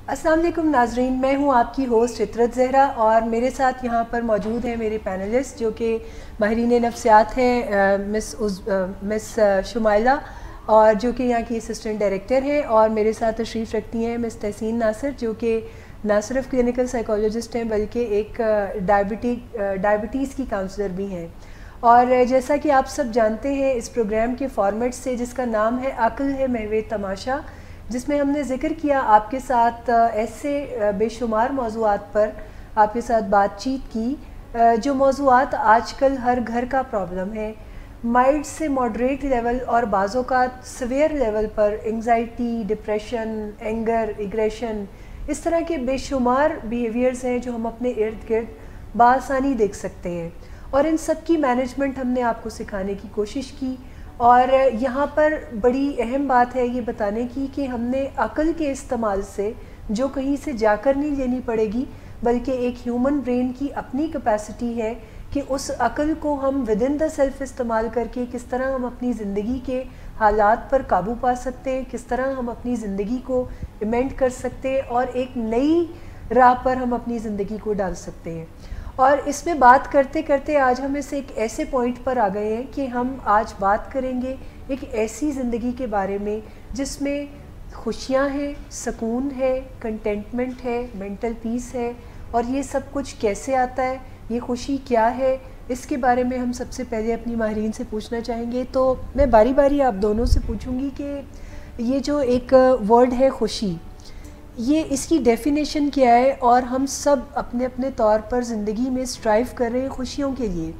السلام علیکم ناظرین، میں ہوں آپ کی ہوسٹ عطرت زہرا اور میرے ساتھ یہاں پر موجود ہیں میرے پینلسٹ جو کہ ماہرین نفسیات ہیں، مس شمائلہ اور جو کہ یہاں کی اسسٹنٹ ڈائریکٹر ہیں، اور میرے ساتھ تشریف رکھتی ہیں مس تحسین ناصر جو کہ نہ صرف کلینکل سائیکالوجسٹ ہیں بلکہ ایک ڈائبٹیز کی کاؤنسلر بھی ہیں۔ اور جیسا کہ آپ سب جانتے ہیں اس پروگرام کے فارمیٹ سے، جس کا نام ہے عقل ہے محو تماشا، جس میں ہم نے ذکر کیا آپ کے ساتھ ایسے بے شمار موضوعات پر آپ کے ساتھ بات چیت کی جو موضوعات آج کل ہر گھر کا پرابلم ہے، مائلڈ سے ماڈریٹ لیول اور بعض اوقات سویئر لیول پر انگزائٹی، ڈپریشن، اینگر، ایگریشن، اس طرح کے بے شمار بیہیویئرز ہیں جو ہم اپنے ارد گرد بآسانی دیکھ سکتے ہیں، اور ان سب کی مینجمنٹ ہم نے آپ کو سکھانے کی کوشش کی۔ اور یہاں پر بڑی اہم بات ہے یہ بتانے کی کہ ہم نے عقل کے استعمال سے جو کہیں سے جا کر نہیں لینی پڑے گی، بلکہ ایک ہیومن برین کی اپنی کیپیسٹی ہے کہ اس عقل کو ہم ود ان دا سیلف استعمال کر کے کس طرح ہم اپنی زندگی کے حالات پر قابو پا سکتے ہیں، کس طرح ہم اپنی زندگی کو ایمینڈ کر سکتے ہیں اور ایک نئی راہ پر ہم اپنی زندگی کو ڈال سکتے ہیں۔ اور اس میں بات کرتے کرتے آج ہم اس ایک ایسے پوائنٹ پر آ گئے ہیں کہ ہم آج بات کریں گے ایک ایسی زندگی کے بارے میں جس میں خوشیاں ہیں، سکون ہے، کنٹینٹمنٹ ہے، مینٹل پیس ہے، اور یہ سب کچھ کیسے آتا ہے، یہ خوشی کیا ہے، اس کے بارے میں ہم سب سے پہلے اپنی ماہرین سے پوچھنا چاہیں گے۔ تو میں باری باری آپ دونوں سے پوچھوں گی کہ یہ جو ایک ورڈ ہے خوشی، یہ اس کی ڈیفینیشن کیا ہے، اور ہم سب اپنے اپنے طور پر زندگی میں اسٹرائیو کر رہے ہیں خوشیوں کے لیے،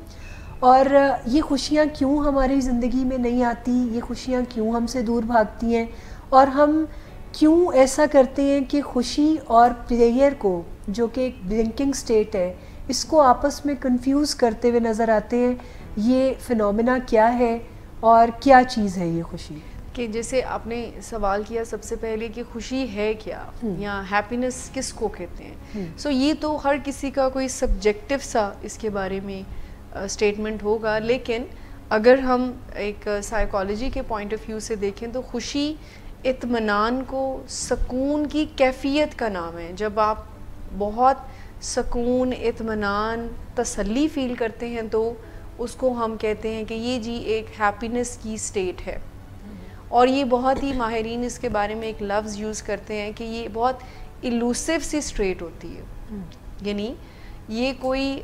اور یہ خوشیاں کیوں ہماری زندگی میں نہیں آتی، یہ خوشیاں کیوں ہم سے دور بھاگتی ہیں، اور ہم کیوں ایسا کرتے ہیں کہ خوشی اور پلیئر کو جو کہ ایک بلنکنگ سٹیٹ ہے اس کو آپس میں کنفیوز کرتے ہوئے نظر آتے ہیں۔ یہ فنومینا کیا ہے اور کیا چیز ہے یہ خوشی؟ کہ جیسے آپ نے سوال کیا سب سے پہلے کہ خوشی ہے کیا یا ہیپینس کس کو کہتے ہیں، سو یہ تو ہر کسی کا کوئی سبجیکٹو سا اس کے بارے میں اسٹیٹمنٹ ہوگا، لیکن اگر ہم ایک سائیکالوجی کے پوائنٹ آف ویو سے دیکھیں تو خوشی اطمینان کو، سکون کی کیفیت کا نام ہے۔ جب آپ بہت سکون، اطمینان، تسلی فیل کرتے ہیں تو اس کو ہم کہتے ہیں کہ یہ جی ایک ہیپینس کی سٹیٹ ہے۔ اور یہ بہت ہی ماہرین اس کے بارے میں ایک لفظ یوز کرتے ہیں کہ یہ بہت ایلوسیو سی سٹیٹ ہوتی ہے، یعنی یہ کوئی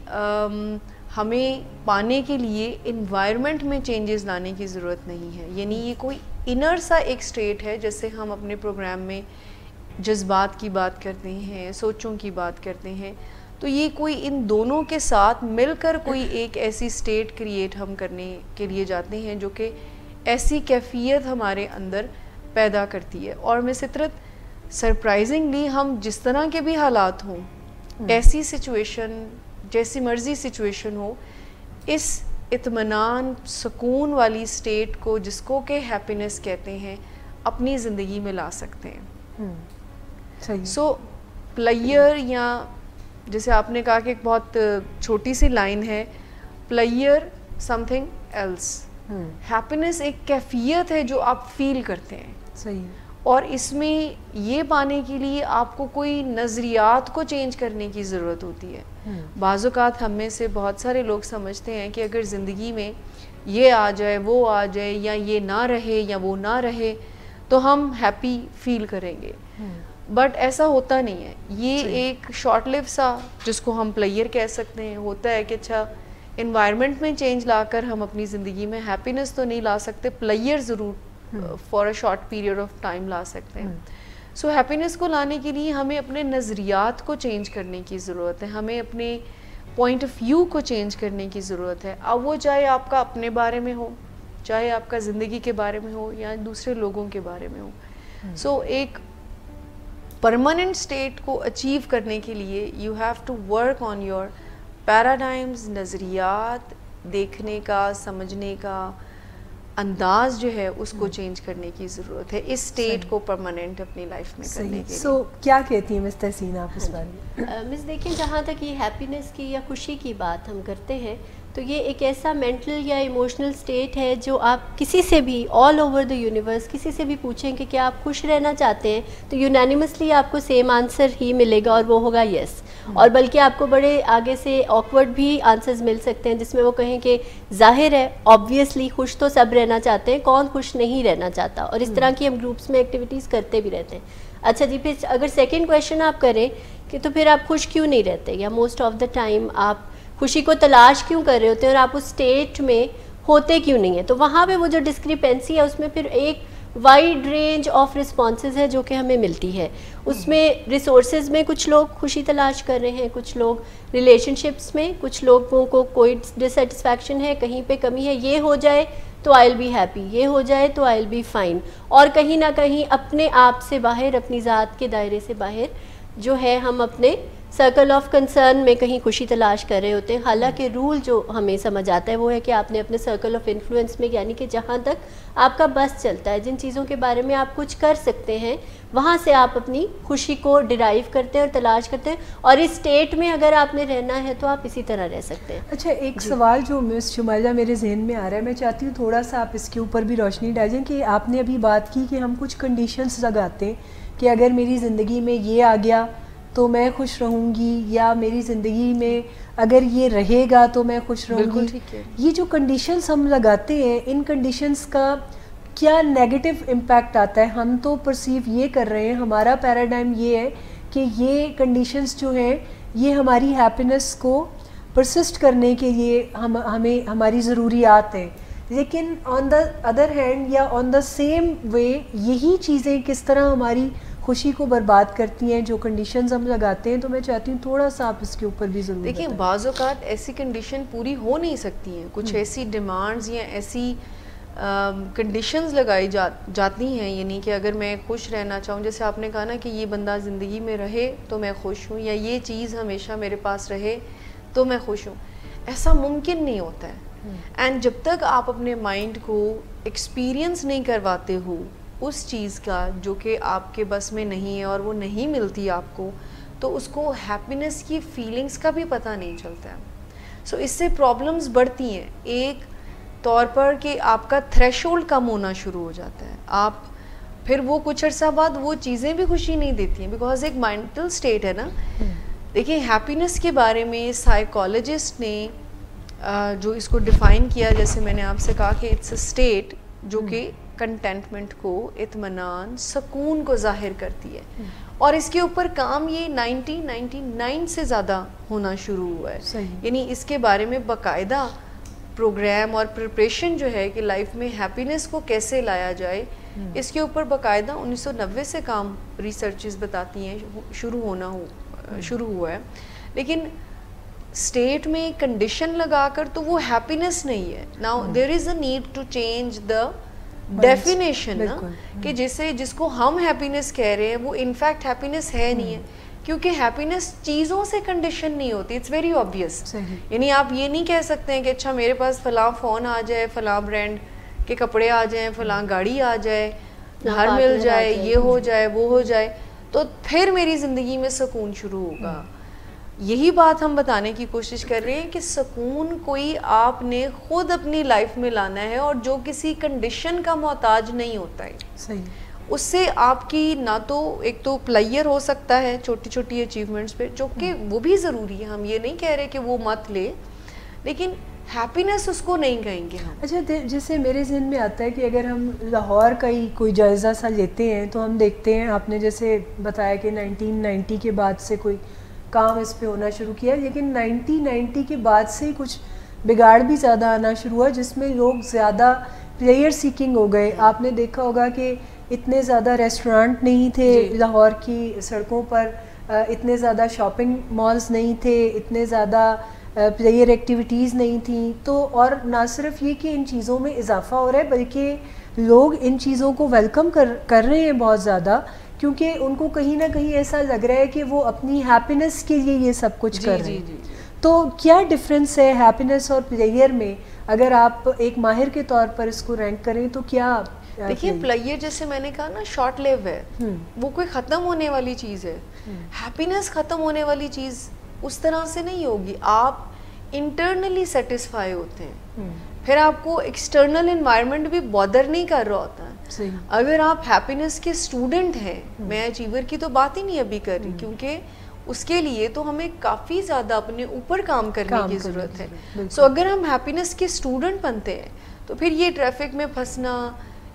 ہمیں پانے کے لیے انوائرمنٹ میں چینجز لانے کی ضرورت نہیں ہے، یعنی یہ کوئی انر سا ایک سٹیٹ ہے۔ جیسے ہم اپنے پروگرام میں جذبات کی بات کرتے ہیں، سوچوں کی بات کرتے ہیں، تو یہ کوئی ان دونوں کے ساتھ مل کر کوئی ایک ایسی سٹیٹ کریٹ ہم کرنے کے لیے جاتے ہیں جو کہ ایسی کیفیت ہمارے اندر پیدا کرتی ہے۔ اور میں فطرت سرپرائزنگلی ہم جس طرح کے بھی حالات ہوں، ایسی سچویشن، جیسی مرضی سچویشن ہو، اس اطمینان، سکون والی سٹیٹ کو جس کو کہ ہیپینس کہتے ہیں اپنی زندگی میں لا سکتے ہیں۔ سو پلیئر، یا جیسے آپ نے کہا کہ ایک بہت چھوٹی سی لائن ہے، player some thing else, happiness ایک کیفیت ہے جو آپ فیل کرتے ہیں۔ صحیح۔ اور اس میں یہ پانے کے لیے آپ کو کوئی نظریات کو چینج کرنے کی ضرورت ہوتی ہے۔ بعض اوقات ہم میں سے بہت سارے لوگ سمجھتے ہیں کہ اگر زندگی میں یہ آ جائے، وہ آ جائے، یا یہ نہ رہے یا وہ نہ رہے تو ہم ہیپی فیل کریں گے، بٹ ایسا ہوتا نہیں ہے۔ یہ ایک شارٹ لیو سا، جس کو ہم پلیئر کہہ سکتے ہیں، ہوتا ہے کہ اچھا انوائرمنٹ میں چینج لا کر ہم اپنی زندگی میں ہیپینس تو نہیں لا سکتے، پلیئر ضرور for a short period of time لا سکتے ہیں۔ سو ہیپینس کو لانے کے لیے ہمیں اپنے نظریات کو چینج کرنے کی ضرورت ہے، ہمیں اپنے پوائنٹ آف ویو کو چینج کرنے کی ضرورت ہے، اب وہ چاہے آپ کا اپنے بارے میں ہو، چاہے آپ کا زندگی کے بارے میں ہو، یا دوسرے لوگوں کے بارے میں ہو۔ سو ایک پرماننٹ سٹیٹ کو اچیو کرنے کے لیے you have to work on your paradigms, نظریات، دیکھنے کا، سمجھنے کا انداز جو ہے اس کو چینج کرنے کی ضرورت ہے، اس سٹیٹ کو پرماننٹ اپنی لائف میں کرنے کے لیے۔ سو کیا کہتی ہیں مس تحسین آپ اس بارے میں؟ مس دیکھیں، جہاں تک یہ ہیپینس کی یا خوشی کی بات ہم کرتے ہیں تو یہ ایک ایسا مینٹل یا ایموشنل اسٹیٹ ہے جو آپ کسی سے بھی آل اوور دا یونیورس کسی سے بھی پوچھیں کہ کیا آپ خوش رہنا چاہتے ہیں تو یونانیمسلی آپ کو سیم آنسر ہی ملے گا اور وہ ہوگا یس. اور بلکہ آپ کو بڑے آگے سے آکورڈ بھی آنسرز مل سکتے ہیں جس میں وہ کہیں کہ ظاہر ہے آبویسلی خوش تو سب رہنا چاہتے ہیں, کون خوش نہیں رہنا چاہتا, اور اس طرح کی ہم گروپس میں ایکٹیویٹیز کرتے بھی رہتے ہیں. اچھا جی, پھر اگر سیکنڈ کویشچن آپ کریں کہ تو پھر آپ خوش کیوں نہیں رہتے, یا موسٹ آف دا ٹائم آپ خوشی کو تلاش کیوں کر رہے ہوتے ہیں اور آپ اس اسٹیٹ میں ہوتے کیوں نہیں ہیں, تو وہاں پہ وہ جو ڈسکریپنسی ہے اس میں پھر ایک وائڈ رینج آف رسپانسز ہے جو کہ ہمیں ملتی ہے. اس میں ریسورسز میں کچھ لوگ خوشی تلاش کر رہے ہیں, کچھ لوگ ریلیشن شپس میں, کچھ لوگوں کو کوئی ڈسسیٹسفیکشن ہے, کہیں پہ کمی ہے, یہ ہو جائے تو آئی ول بی ہیپی, یہ ہو جائے تو آئی ول بی فائن, اور کہیں نہ کہیں اپنے آپ سے باہر, اپنی ذات کے دائرے سے باہر جو ہے ہم اپنے سرکل آف کنسرن میں کہیں خوشی تلاش کر رہے ہوتے ہیں. حالانکہ رول جو ہمیں سمجھ آتا ہے وہ ہے کہ آپ نے اپنے سرکل آف انفلوئنس میں, یعنی کہ جہاں تک آپ کا بس چلتا ہے, جن چیزوں کے بارے میں آپ کچھ کر سکتے ہیں, وہاں سے آپ اپنی خوشی کو ڈرائیو کرتے ہیں اور تلاش کرتے ہیں, اور اس اسٹیٹ میں اگر آپ نے رہنا ہے تو آپ اسی طرح رہ سکتے ہیں. اچھا, ایک سوال جو مس شمائلہ میرے ذہن میں آ رہا ہے, میں چاہتی ہوں تھوڑا سا آپ اس کے اوپر بھی روشنی ڈالیں کہ آپ نے ابھی بات کی کہ ہم کچھ کنڈیشنز لگاتے ہیں کہ اگر میری زندگی میں یہ آ گیا تو میں خوش رہوں گی, یا میری زندگی میں اگر یہ رہے گا تو میں خوش رہوں گی. یہ جو کنڈیشنز ہم لگاتے ہیں, ان کنڈیشنز کا کیا نیگیٹو امپیکٹ آتا ہے؟ ہم تو پرسیو یہ کر رہے ہیں, ہمارا پیراڈائم یہ ہے کہ یہ کنڈیشنز جو ہیں یہ ہماری ہیپینس کو پرسسٹ کرنے کے لیے ہمیں ہماری ضروریات ہیں, لیکن آن دا ادر ہینڈ یا آن دا سیم وے یہی چیزیں کس طرح ہماری خوشی کو برباد کرتی ہیں جو کنڈیشنز ہم لگاتے ہیں. تو میں چاہتی ہوں تھوڑا سا آپ اس کے اوپر بھی ضرور دیکھیں. بعض اوقات ایسی کنڈیشن پوری ہو نہیں سکتی ہیں, کچھ ایسی ڈیمانڈز یا ایسی کنڈیشنز لگائی جاتی ہیں, یعنی کہ اگر میں خوش رہنا چاہوں, جیسے آپ نے کہا نا کہ یہ بندہ زندگی میں رہے تو میں خوش ہوں, یا یہ چیز ہمیشہ میرے پاس رہے تو میں خوش ہوں, ایسا ممکن نہیں ہوتا ہے. اینڈ جب تک آپ اپنے مائنڈ کو ایکسپیرئنس نہیں کرواتے ہو اس چیز کا جو کہ آپ کے بس میں نہیں ہے اور وہ نہیں ملتی آپ کو, تو اس کو ہیپینس کی فیلنگز کا بھی پتہ نہیں چلتا ہے. سو اس سے پرابلمز بڑھتی ہیں. ایک طور پر کہ آپ کا تھریش ہولڈ کم ہونا شروع ہو جاتا ہے, آپ پھر وہ کچھ عرصہ بعد وہ چیزیں بھی خوشی نہیں دیتی ہیں, بیکاز ایک مینٹل اسٹیٹ ہے نا. دیکھیں, ہیپینس کے بارے میں سائیکالوجسٹ نے جو اس کو ڈیفائن کیا, جیسے میں نے آپ سے کہا کہ اٹس اے اسٹیٹ جو کہ کنٹینٹمنٹ کو, اطمینان, سکون کو ظاہر کرتی ہے, اور اس کے اوپر کام یہ 1999 سے زیادہ ہونا شروع ہوا ہے. یعنی اس کے بارے میں باقاعدہ پروگرام اور پریپریشن جو ہے کہ لائف میں ہیپینس کو کیسے لایا جائے, اس کے اوپر باقاعدہ 1990 سے کام ریسرچز بتاتی ہیں شروع ہوا ہے. لیکن اسٹیٹ میں کنڈیشن لگا کر تو وہ ہیپینس نہیں ہے. Now there is a need to change the definition نا, کہ جس کو ہم ہیپینس کہہ رہے ہیں وہ انفیکٹ ہیپینس ہے نہیں ہے, کیونکہ ہیپینس چیزوں سے کنڈیشن نہیں ہوتی. It's very obvious. یعنی آپ یہ نہیں کہہ سکتے ہیں کہ اچھا میرے پاس فلاں فون آ جائے, فلاں برانڈ کے کپڑے آ جائیں, فلاں گاڑی آ جائے, گھر مل جائے, یہ ہو جائے, وہ ہو جائے, تو پھر میری زندگی میں سکون شروع ہوگا. یہی بات ہم بتانے کی کوشش کر رہے ہیں کہ سکون کوئی آپ نے خود اپنی لائف میں لانا ہے, اور جو کسی کنڈیشن کا محتاج نہیں ہوتا ہے. صحیح. اس سے آپ کی نہ تو ایک تو پلیئر ہو سکتا ہے چھوٹی چھوٹی اچیومنٹس پہ, جو کہ وہ بھی ضروری ہے, ہم یہ نہیں کہہ رہے کہ وہ مت لے, لیکن ہیپینس اس کو نہیں کہیں گے ہم. اچھا, جیسے میرے ذہن میں آتا ہے کہ اگر ہم لاہور کا ہی کوئی جائزہ سا لیتے ہیں تو ہم دیکھتے ہیں, آپ نے جیسے بتایا کہ 1990 کے بعد سے کوئی کام اس پہ ہونا شروع کیا, لیکن 1990 کے بعد سے کچھ بگاڑ بھی زیادہ آنا شروع ہوا, جس میں لوگ زیادہ پلیئر سیکنگ ہو گئے. آپ نے دیکھا ہوگا کہ اتنے زیادہ ریسٹورانٹ نہیں تھے لاہور کی سڑکوں پر, اتنے زیادہ شاپنگ مالز نہیں تھے, اتنے زیادہ پلیئر ایکٹیویٹیز نہیں تھیں. تو اور نہ صرف یہ کہ ان چیزوں میں اضافہ ہو رہا ہے, بلکہ لوگ ان چیزوں کو ویلکم کر رہے ہیں بہت زیادہ, کیونکہ ان کو کہیں نہ کہیں ایسا لگ رہا ہے کہ وہ اپنی ہیپینس کے لیے یہ سب کچھ کر رہے ہیں. تو کیا ڈفرینس ہے ہیپینس اور پلیئر میں, اگر آپ ایک ماہر کے طور پر اس کو رینک کریں تو کیا؟ دیکھیے, پلیئر جیسے میں نے کہا نا شارٹ لیو ہے, وہ کوئی ختم ہونے والی چیز ہے. ہیپینس ختم ہونے والی چیز اس طرح سے نہیں ہوگی. آپ انٹرنلی سیٹسفائی ہوتے ہیں, پھر آپ کو ایکسٹرنل انوائرمنٹ بھی بادر نہیں کر رہا ہوتا ہے. اگر آپ ہیپینس کے اسٹوڈنٹ ہیں, میں اچیور کی تو بات ہی نہیں ابھی کر رہی, کیونکہ اس کے لیے تو ہمیں کافی زیادہ اپنے اوپر کام کرنے کی ضرورت ہے. سو اگر ہم ہیپینس کے اسٹوڈنٹ بنتے ہیں تو پھر یہ ٹریفک میں پھنسنا,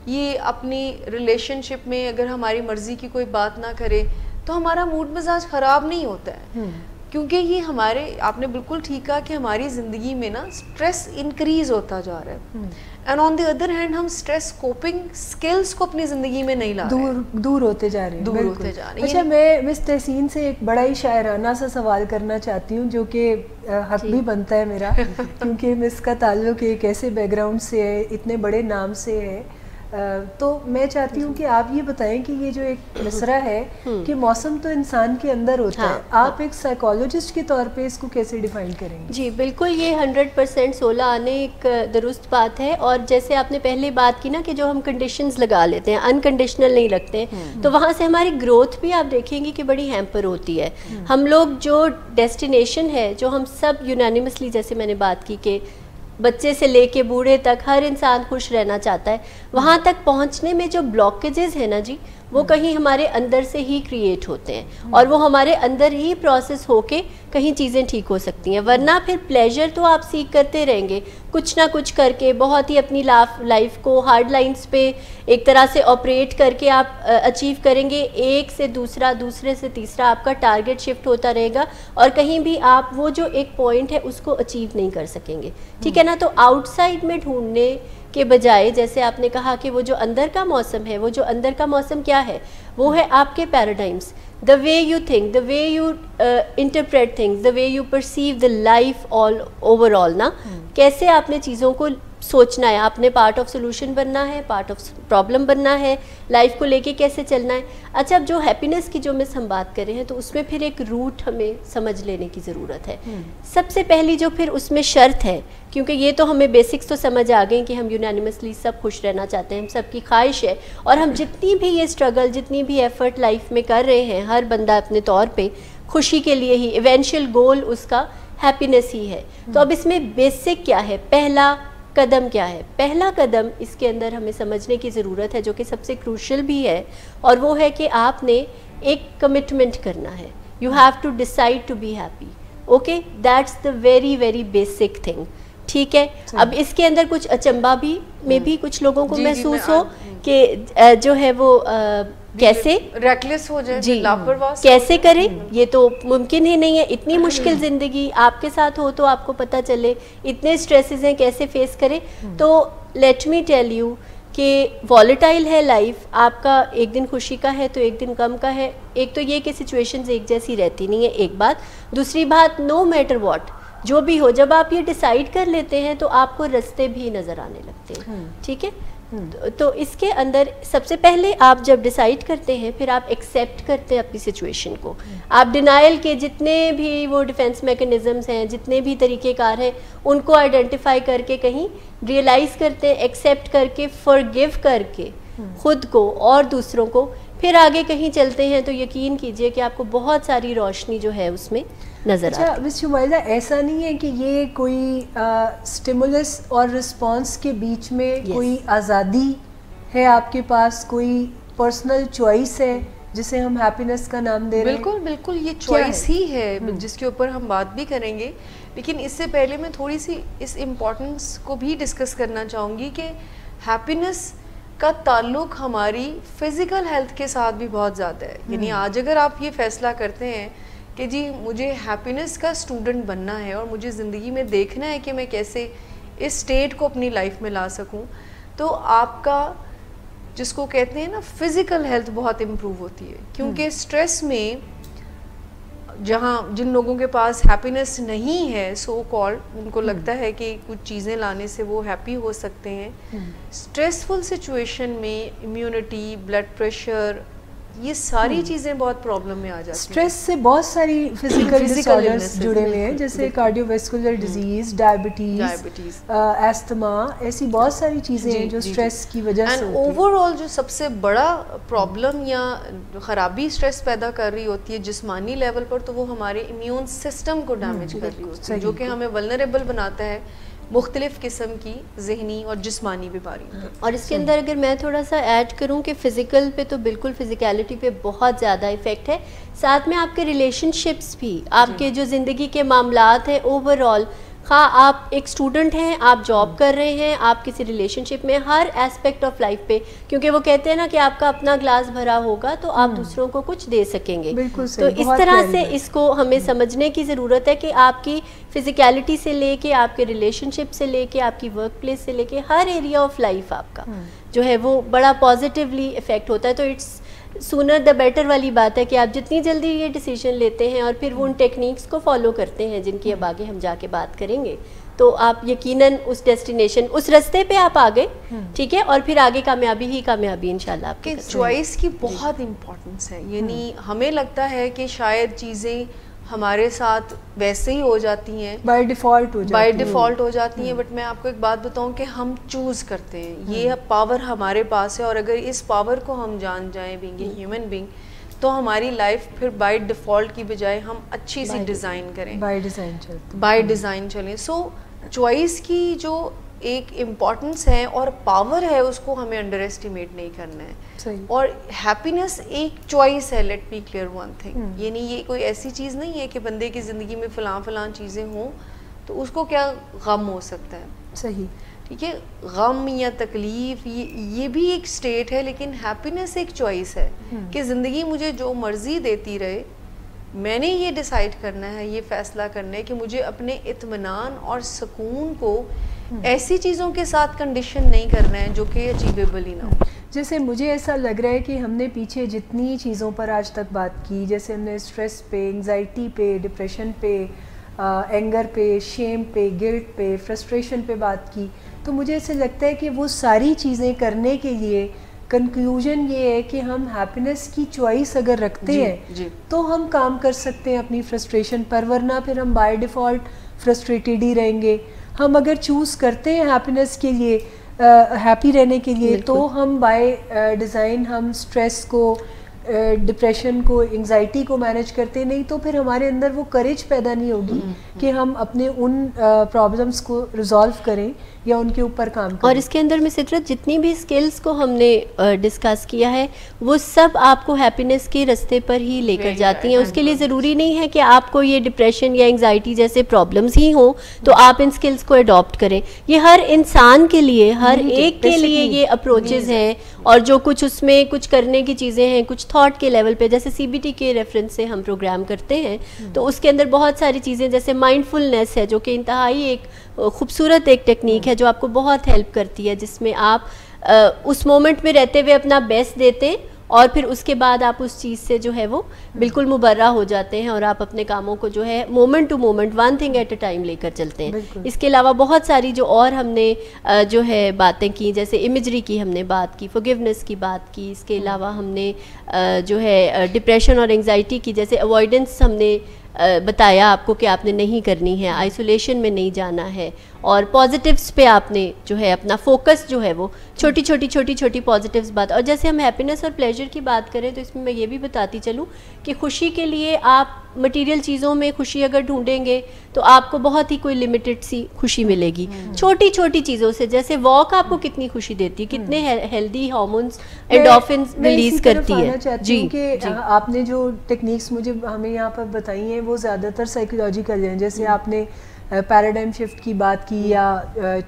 یہ اپنی ریلیشن شپ میں اگر ہماری مرضی کی کوئی بات نہ کرے تو ہمارا موڈ مزاج خراب نہیں ہوتا ہے, کیونکہ یہ ہمارے, آپ نے بالکل ٹھیک کہا کہ ہماری زندگی میں نا اسٹریس انکریز ہوتا جا رہا ہے, and on the other hand ہم اسٹریس کوپنگ اسکلس کو اپنی زندگی میں نہیں لا رہے, دور ہوتے جا رہے ہیں. اچھا, میں مس تحسین سے ایک بڑا ہی شاعرانہ سا سوال کرنا چاہتی ہوں, جو کہ حق بھی بنتا ہے میرا, کیونکہ مس کا تعلق ایک ایسے بیک گراؤنڈ سے ہے, اتنے بڑے نام سے ہے. تو میں چاہتی ہوں کہ آپ یہ بتائیں کہ یہ جو ایک مصرع ہے کہ موسم تو انسان کے اندر ہوتا ہے, آپ ایک سائیکالوجسٹ کے طور پہ اس کو کیسے ڈیفائن کریں گے؟ جی بالکل, یہ 100% 16 آنے ایک درست بات ہے. اور جیسے آپ نے پہلے بات کی نا کہ جو ہم کنڈیشنز لگا لیتے ہیں, انکنڈیشنل نہیں رکھتے ہیں, تو وہاں سے ہماری گروتھ بھی آپ دیکھیں گے کہ بڑی ہیمپر ہوتی ہے. ہم لوگ جو ڈیسٹینیشن ہے, جو ہم سب یونانیمسلی, جیسے میں نے بات کی کہ بچے سے لے کے بوڑھے تک ہر انسان خوش رہنا چاہتا ہے, وہاں تک پہنچنے میں جو بلاکیجز ہیں نا جی, وہ کہیں ہمارے اندر سے ہی کریٹ ہوتے ہیں, اور وہ ہمارے اندر ہی پروسیس ہو کے کہیں چیزیں ٹھیک ہو سکتی ہیں. ورنہ پھر پلیجر تو آپ سیکھ کرتے رہیں گے کچھ نہ کچھ کر کے, بہت ہی اپنی لائف کو ہارڈ لائنز پہ ایک طرح سے آپریٹ کر کے آپ اچیو کریں گے, ایک سے دوسرا, دوسرے سے تیسرا, آپ کا ٹارگٹ شفٹ ہوتا رہے گا, اور کہیں بھی آپ وہ جو ایک پوائنٹ ہے اس کو اچیو نہیں کر سکیں گے. ٹھیک ہے نا؟ تو آؤٹ سائڈ میں ڈھونڈنے کے بجائے, جیسے آپ نے کہا کہ وہ جو اندر کا موسم ہے, وہ جو اندر کا موسم کیا ہے, وہ ہے آپ کے paradigms, the way you think, the way you interpret things, the way you perceive the life all overall نا, کیسے آپ نے چیزوں کو سوچنا ہے, آپ نے پارٹ آف سولوشن بننا ہے, پارٹ آف پرابلم بننا ہے, لائف کو لے کے کیسے چلنا ہے. اچھا, اب جو ہیپینس کی جو مس ہم بات کر رہے ہیں, تو اس میں پھر ایک روٹ ہمیں سمجھ لینے کی ضرورت ہے. سب سے پہلی جو پھر اس میں شرط ہے, کیونکہ یہ تو ہمیں بیسکس تو سمجھ آ گئے کہ ہم یونانیمسلی سب خوش رہنا چاہتے ہیں, ہم سب کی خواہش ہے, اور ہم جتنی بھی یہ اسٹرگل, جتنی بھی ایفرٹ لائف میں کر رہے ہیں, ہر بندہ اپنے طور پہ خوشی کے لیے ہی, ایونچوئل گول اس کا ہیپینس ہی ہے. تو اب اس میں بیسک کیا ہے, پہلا قدم کیا ہے؟ پہلا قدم اس کے اندر ہمیں سمجھنے کی ضرورت ہے, جو کہ سب سے کروشل بھی ہے, اور وہ ہے کہ آپ نے ایک کمٹمنٹ کرنا ہے. You have to decide to be happy. Okay, that's the very very basic thing. ٹھیک ہے, اب اس کے اندر کچھ اچنبا بھی میں بھی کچھ لوگوں کو محسوس ہو کہ جو ہے وہ کیسے ریکلیس ہو جائے, جی لاپرواہ کیسے کریں, یہ تو ممکن ہی نہیں ہے. اتنی مشکل زندگی آپ کے ساتھ ہو تو آپ کو پتہ چلے, اتنے سٹریسز ہیں, کیسے فیس کریں. تو لیٹ می ٹیل یو کہ والیٹائل ہے لائف, آپ کا ایک دن خوشی کا ہے تو ایک دن غم کا ہے. ایک تو یہ کہ سچویشنز ایک جیسی رہتی نہیں ہے, ایک بات. دوسری بات, نو میٹر واٹ جو بھی ہو, جب آپ یہ ڈیسائیڈ کر لیتے ہیں تو آپ کو رستے بھی نظر آنے لگتے ہیں. ٹھیک ہے, تو اس کے اندر سب سے پہلے آپ جب ڈیسائیڈ کرتے ہیں, پھر آپ ایکسیپٹ کرتے ہیں اپنی سچویشن کو. آپ ڈینائل کے جتنے بھی وہ ڈیفینس میکنزمز ہیں, جتنے بھی طریقہ کار ہیں, ان کو آئیڈینٹیفائی کر کے کہیں ریئلائز کرتے ہیں, ایکسیپٹ کر کے, فورگیو کر کے خود کو اور دوسروں کو, پھر آگے کہیں چلتے ہیں. تو یقین کیجئے کہ آپ کو بہت ساری روشنی جو ہے اس میں نظر آتی ہے. اچھا مس شمائلہ, ایسا نہیں ہے کہ یہ کوئی سٹیمولس اور رسپانس کے بیچ میں کوئی آزادی ہے آپ کے پاس, کوئی پرسنل چوائس ہے جسے ہم ہیپینس کا نام دے رہے ہیں؟ بالکل بالکل, یہ چوائس ہی ہے جس کے اوپر ہم بات بھی کریں گے. لیکن اس سے پہلے میں تھوڑی سی اس امپورٹنس کو بھی ڈسکس کرنا چاہوں گی کہ ہیپینس کا تعلق ہماری فزیکل ہیلتھ کے ساتھ بھی بہت زیادہ ہے. یعنی آج اگر آپ یہ فیصلہ کرتے ہیں کہ جی مجھے ہیپینس کا اسٹوڈنٹ بننا ہے اور مجھے زندگی میں دیکھنا ہے کہ میں کیسے اس اسٹیٹ کو اپنی لائف میں لا سکوں, تو آپ کا جس کو کہتے ہیں نا فزیکل ہیلتھ بہت امپروو ہوتی ہے. کیونکہ اسٹریس میں جن لوگوں کے پاس ہیپینس نہیں ہے, سو کالڈ, ان کو لگتا ہے کہ کچھ چیزیں لانے سے وہ ہیپی ہو سکتے ہیں. اسٹریسفل سچویشن میں امیونٹی, بلڈ پریشر, یہ ساری چیزیں بہت پرابلم میں آ جاتی ہیں. اسٹریس سے بہت ساری فزیکل ڈس آرڈرز جڑے ہوئے ہیں, جیسے cardio vascular disease, diabetes, asthma, ایسی بہت ساری چیزیں ہیں جو اسٹریس کی وجہ سے. اینڈ اوور آل جو سب سے بڑا پرابلم یا خرابی اسٹریس پیدا کر رہی ہوتی ہے جسمانی لیول پر, تو وہ ہمارے امیون سسٹم کو ڈیمیج کر رہی ہوتی ہے, جو کہ ہمیں ولنریبل بناتا ہے مختلف قسم کی ذہنی اور جسمانی بیماریوں. اور اس کے اندر اگر میں تھوڑا سا ایڈ کروں کہ فزیکل پہ تو بالکل فزیکلٹی پہ بہت زیادہ ایفیکٹ ہے, ساتھ میں آپ کے ریلیشن شپس بھی, آپ کے جو زندگی کے معاملات ہیں اوور آل, خواہ آپ ایک اسٹوڈنٹ ہیں, آپ جاب کر رہے ہیں, آپ کسی ریلیشن شپ میں, ہر ایسپیکٹ آف لائف پہ, کیونکہ وہ کہتے ہیں نا کہ آپ کا اپنا گلاس بھرا ہوگا تو آپ دوسروں کو کچھ دے سکیں گے. تو اس طرح سے اس کو ہمیں سمجھنے کی ضرورت ہے کہ آپ کی فزیکلٹی سے لے کے آپ کے ریلیشن شپ سے لے کے آپ کی ورک پلیس سے لے کے ہر ایریا آف لائف آپ کا جو ہے وہ بڑا پازیٹیولی افیکٹ ہوتا ہے. تو اٹس سونر دا بیٹر والی بات ہے کہ آپ جتنی جلدی یہ ڈیسیژن لیتے ہیں اور پھر وہ ان ٹیکنیکس کو فالو کرتے ہیں جن کی اب آگے ہم جا کے بات کریں گے, تو آپ یقیناً اس ڈیسٹینیشن, اس رستے پہ آپ آگے, ٹھیک ہے, اور پھر آگے کامیابی ہی کامیابی انشاءاللہ آپ کی. چوائس کی بہت امپورٹنس ہے, یعنی ہمیں لگتا ہے کہ شاید چیزیں ہمارے ساتھ ویسے ہی ہو جاتی ہیں, بائی ڈیفالٹ ہو جاتی ہیں, بٹ میں آپ کو ایک بات بتاؤں کہ ہم چوز کرتے ہیں, یہ پاور ہمارے پاس ہے, اور اگر اس پاور کو ہم جان جائیں بینگ اے ہیومن بینگ, تو ہماری لائف پھر بائی ڈیفالٹ کی بجائے ہم اچھی سی ڈیزائن کریں, بائی ڈیزائن چلیں. سو چوائس کی جو ایک امپورٹنس ہے اور پاور ہے اس کو ہمیں انڈر ایسٹیمیٹ نہیں کرنا ہے. اور ہیپینس ایک چوائس ہے, let me clear one thing, یعنی یہ کوئی ایسی چیز نہیں ہے کہ بندے کی زندگی میں فلاں چیزیں ہوں تو اس کو کیا غم ہو سکتا ہے. صحیح, ٹھیک ہے, غم یا تکلیف یہ بھی ایک سٹیٹ ہے, لیکن ہیپینس ایک چوائس ہے کہ زندگی مجھے جو مرضی دیتی رہے, میں نے یہ ڈیسائیڈ کرنا ہے, یہ فیصلہ کرنا ہے کہ مجھے اپنے اطمینان اور سکون کو ایسی چیزوں کے ساتھ کنڈیشن نہیں کرنا ہے جو کہ اچیویبل ہی نہ ہو. جیسے مجھے ایسا لگ رہا ہے کہ ہم نے پیچھے جتنی چیزوں پر آج تک بات کی, جیسے ہم نے اسٹریس پہ, انگزائٹی پہ, ڈپریشن پہ, اینگر پہ, شیم پہ, گلٹ پہ, فرسٹریشن پہ بات کی, تو مجھے ایسے لگتا ہے کہ وہ ساری چیزیں کرنے کے لیے کنکلوژن یہ ہے کہ ہم ہیپینس کی چوائس اگر رکھتے ہیں تو ہم کام کر سکتے ہیں اپنی فرسٹریشن پر, ورنہ پھر ہم بائی ڈیفالٹ فرسٹریٹڈ ہی رہیں گے. ہم اگر چوز کرتے ہیں ہیپینس کے لیے, ہیپی رہنے کے لیے, تو ہم بائی ڈیزائن ہم اسٹریس کو, ڈپریشن کو, انگزائٹی کو مینیج کرتے, نہیں تو پھر ہمارے اندر وہ کریج پیدا نہیں ہوگی کہ ہم اپنے ان پرابلمس کو ریزالو کریں یا ان کے اوپر کام کریں. اور اس کے اندر میں سطرت جتنی بھی اسکلز کو ہم نے ڈسکس کیا ہے وہ سب آپ کو ہیپینس کے رستے پر ہی لے کر جاتی ہیں. اس کے لیے ضروری نہیں ہے کہ آپ کو یہ ڈپریشن یا انگزائٹی جیسے پرابلمس ہی ہوں تو آپ ان اسکلز کو اڈاپٹ کریں. یہ ہر انسان کے لیے, ہر ایک کے لیے یہ اپروچز ہیں, اور جو کچھ اس میں کچھ کرنے کی چیزیں ہیں, کچھ تھاٹ کے لیول پہ, جیسے CBT کے ریفرنس سے ہم پروگرام کرتے ہیں تو اس کے اندر بہت ساری چیزیں, جیسے مائنڈ فلنس ہے جو کہ انتہائی ایک خوبصورت ایک ٹیکنیک ہے جو آپ کو بہت ہیلپ کرتی ہے, جس میں آپ اس مومنٹ میں رہتے ہوئے اپنا بیسٹ دیتے ہیں اور پھر اس کے بعد آپ اس چیز سے جو ہے وہ بالکل مبرہ ہو جاتے ہیں اور آپ اپنے کاموں کو جو ہے moment to moment, one thing at a time لے کر چلتے ہیں. اس کے علاوہ بہت ساری جو اور ہم نے جو ہے باتیں کی, جیسے امیجری کی ہم نے بات کی, فورگیونیس کی بات کی, اس کے علاوہ ہم نے جو ہے ڈپریشن اور انگزائٹی کی جیسے اوائڈنس ہم نے بتایا آپ کو کہ آپ نے نہیں کرنی ہے, آئسولیشن میں نہیں جانا ہے, اور پازیٹیوز پہ آپ نے جو ہے اپنا فوکس جو ہے وہ چھوٹی چھوٹی پازیٹیوز بات. اور جیسے ہم ہیپینس اور پلیجر کی بات کریں تو اس میں یہ بھی بتاتی چلوں کہ خوشی کے لیے آپ مٹیریل چیزوں میں خوشی اگر ڈھونڈیں گے تو آپ کو بہت ہی کوئی لمیٹڈ سی خوشی ملے گی. چھوٹی چیزوں سے, جیسے واک آپ کو کتنی خوشی دیتی ہے, کتنے ہیلدی ہارمونز اینڈورفنز ریلیز کرتی ہے. جی, آپ نے جو ٹیکنیکس مجھے ہمیں یہاں پر بتائی ہیں وہ زیادہ تر سائیکولوجیکل ہیں, جیسے آپ نے پیراڈائم شفٹ کی بات کی, یا